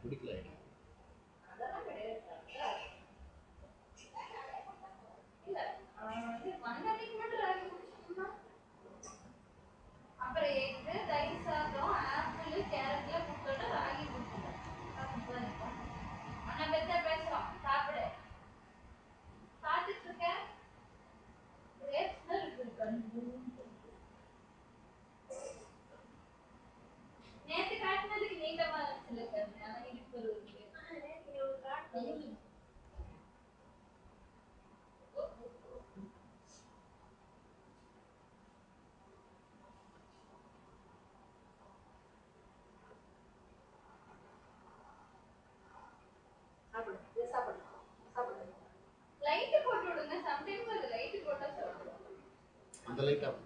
பிடிக்கல. அப்புறம் எக்கு தயிர் சாதம் ஆப்பிள் கேரட்ல கொடுத்துட்டு ராகி கொடுத்துட்டேன். அண்ணா பெத்த பேசுறோம் சாப்பிடு பார்த்துட்டு இருக்க கிரேப்ஸ்ல இருக்கு. நேத்து காட்டினதுக்கு நீட்டமா இருந்துச்சு. ஆனா இனிப்பு இருக்கு. லைட் போட்டு விடுங்க. சம்டைம்ஸ் அது லைட் போட்டா சாப்பிடுவோம். அந்த லைட் ஆஃப்